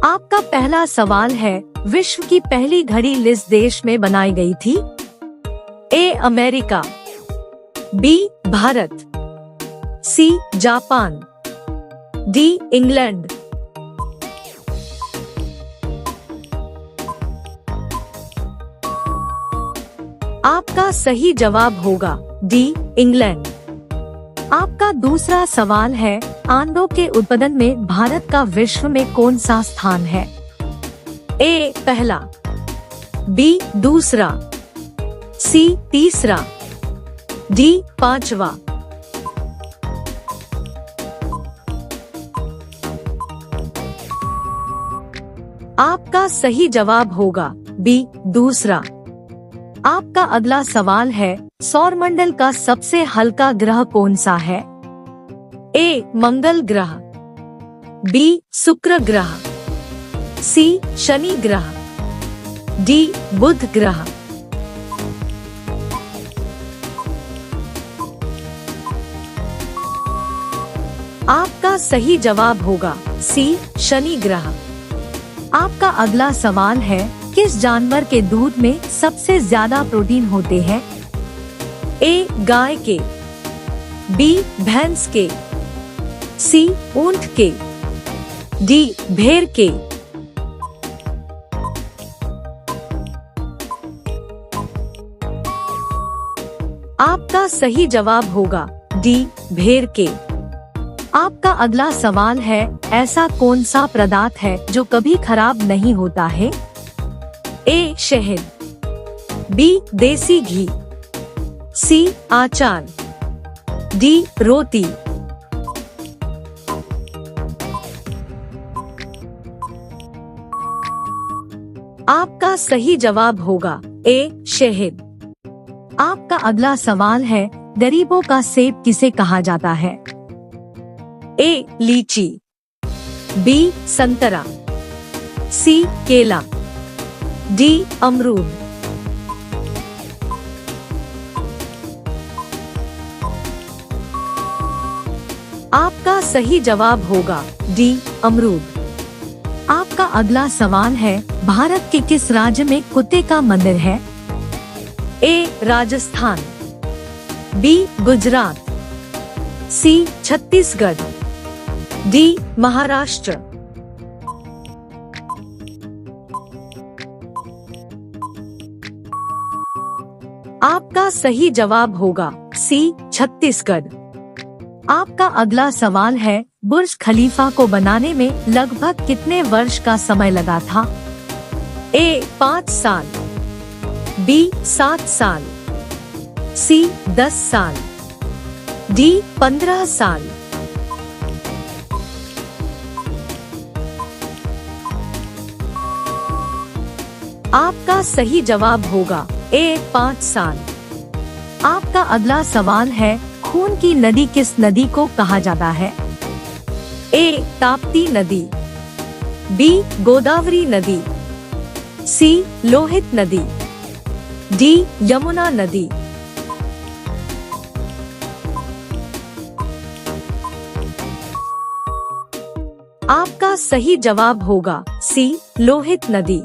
आपका पहला सवाल है, विश्व की पहली घड़ी किस देश में बनाई गई थी? A America, B Bharat, C Japan, D England. आपका सही जवाब होगा डी इंग्लैंड। आपका दूसरा सवाल है, आंडों के उत्पादन में भारत का विश्व में कौन सा स्थान है? ए पहला, बी दूसरा, सी तीसरा, डी पांचवा। आपका सही जवाब होगा बी दूसरा। आपका अगला सवाल है, सौरमंडल का सबसे हल्का ग्रह कौन सा है? ए मंगल ग्रह, बी शुक्र ग्रह, सी शनि ग्रह, डी बुध ग्रह। आपका सही जवाब होगा सी शनि ग्रह। आपका अगला सवाल है, किस जानवर के दूध में सबसे ज्यादा प्रोटीन होते हैं? ए गाय के, बी भैंस के, सी ऊंट के, डी भेड़ के। आपका सही जवाब होगा डी भेड़ के। आपका अगला सवाल है, ऐसा कौन सा पदार्थ है जो कभी खराब नहीं होता है? ए शहद, बी देसी घी, सी अचार, डी रोटी। आपका सही जवाब होगा ए शहद। आपका अगला सवाल है, गरीबों का सेब किसे कहा जाता है? ए लीची, बी संतरा, सी केला, डी अमरूद। आपका सही जवाब होगा डी अमरूद। आपका अगला सवाल है, भारत के किस राज्य में कुत्ते का मंदिर है? ए राजस्थान, बी गुजरात, सी छत्तीसगढ़, डी महाराष्ट्र। आपका सही जवाब होगा सी छत्तीसगढ़। आपका अगला सवाल है, बुर्ज खलीफा को बनाने में लगभग कितने वर्ष का समय लगा था? ए 5 साल, बी 7 साल, सी 10 साल, डी 15 साल। आपका सही जवाब होगा ए 5 साल। आपका अगला सवाल है, खून की नदी किस नदी को कहा जाता है? ए ताप्ती नदी, बी गोदावरी नदी, सी लोहित नदी, डी यमुना नदी। आपका सही जवाब होगा सी लोहित नदी।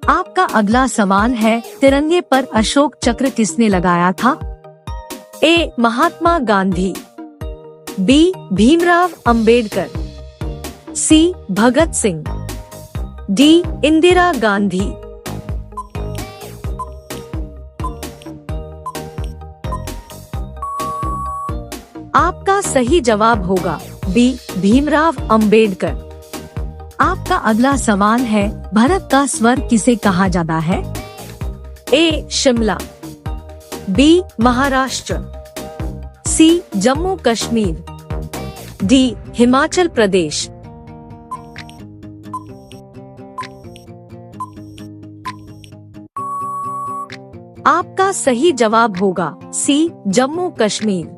आपका अगला सवाल है, तिरंगे पर अशोक चक्र किसने लगाया था? ए महात्मा गांधी, बी भीमराव अंबेडकर, सी भगत सिंह, डी इंदिरा गांधी। आपका सही जवाब होगा बी भीमराव अंबेडकर। आपका अगला सवाल है, भारत का स्वर्ग किसे कहा जाता है? ए शिमला, बी महाराष्ट्र, सी जम्मू कश्मीर, डी हिमाचल प्रदेश। आपका सही जवाब होगा सी जम्मू कश्मीर।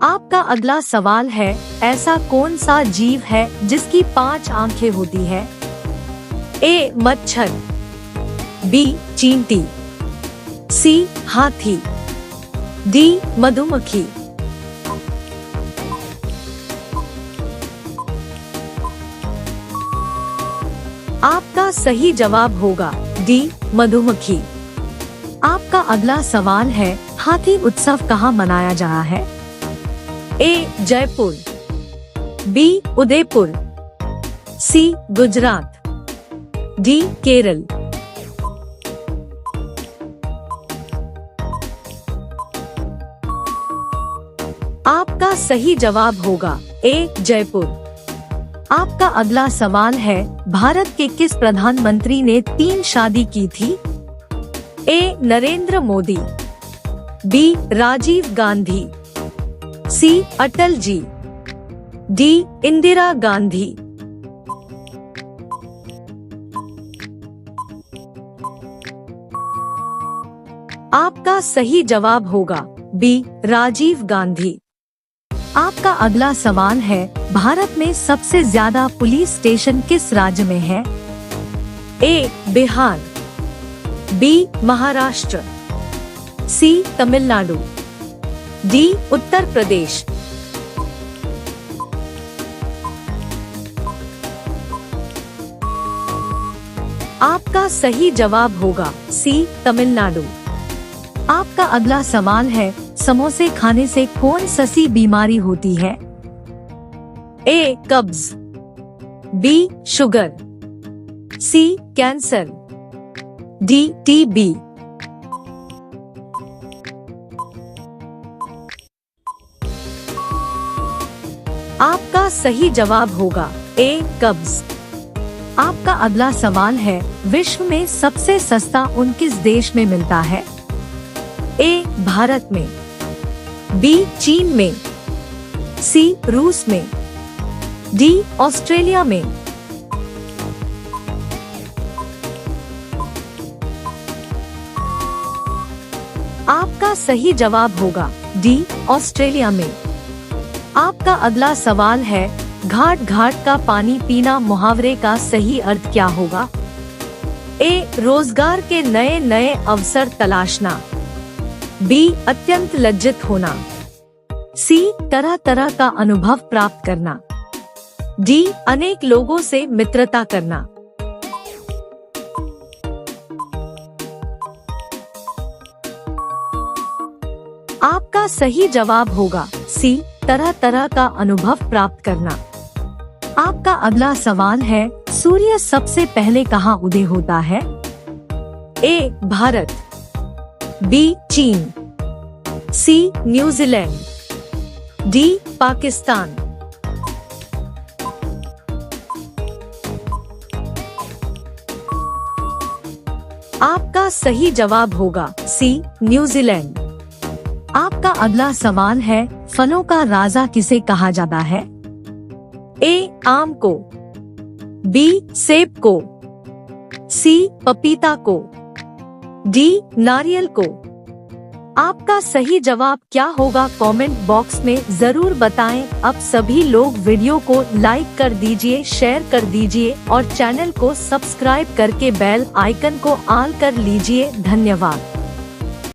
आपका अगला सवाल है, ऐसा कौन सा जीव है जिसकी 5 आंखें होती है? ए मच्छर, बी चींटी, सी हाथी, डी मधुमक्खी। आपका सही जवाब होगा डी मधुमक्खी। आपका अगला सवाल है, हाथी उत्सव कहाँ मनाया जा रहा है? ए जयपुर, बी उदयपुर, सी गुजरात, डी केरल। आपका सही जवाब होगा ए जयपुर। आपका अगला सवाल है, भारत के किस प्रधानमंत्री ने 3 शादी की थी? ए नरेंद्र मोदी, बी राजीव गांधी, सी अटल जी, डी इंदिरा गांधी। आपका सही जवाब होगा बी राजीव गांधी। आपका अगला सवाल है, भारत में सबसे ज्यादा पुलिस स्टेशन किस राज्य में है? ए बिहार, बी महाराष्ट्र, सी तमिलनाडु, डी उत्तर प्रदेश। आपका सही जवाब होगा सी तमिलनाडु। आपका अगला सवाल है, समोसे खाने से कौन सी बीमारी होती है? ए कब्ज, बी शुगर, सी कैंसर, डी टीबी। आपका सही जवाब होगा ए कब्ज। आपका अगला सवाल है, विश्व में सबसे सस्ता ऊन किस देश में मिलता है? ए भारत में, बी चीन में, सी रूस में, डी ऑस्ट्रेलिया में। आपका सही जवाब होगा डी ऑस्ट्रेलिया में। आपका अगला सवाल है, घाट घाट का पानी पीना मुहावरे का सही अर्थ क्या होगा? ए रोजगार के नए नए अवसर तलाशना, बी अत्यंत लज्जित होना, सी तरह तरह का अनुभव प्राप्त करना, डी अनेक लोगों से मित्रता करना। आपका सही जवाब होगा सी तरह तरह का अनुभव प्राप्त करना। आपका अगला सवाल है, सूर्य सबसे पहले कहाँ उदय होता है? ए भारत, बी चीन, सी न्यूजीलैंड, डी पाकिस्तान। आपका सही जवाब होगा सी न्यूजीलैंड। आपका अगला सवाल है, फलों का राजा किसे कहा जाता है? ए आम को, बी सेब को, सी पपीता को, डी नारियल को। आपका सही जवाब क्या होगा, कमेंट बॉक्स में जरूर बताएं। अब सभी लोग वीडियो को लाइक कर दीजिए, शेयर कर दीजिए और चैनल को सब्सक्राइब करके बेल आइकन को ऑन कर लीजिए। धन्यवाद।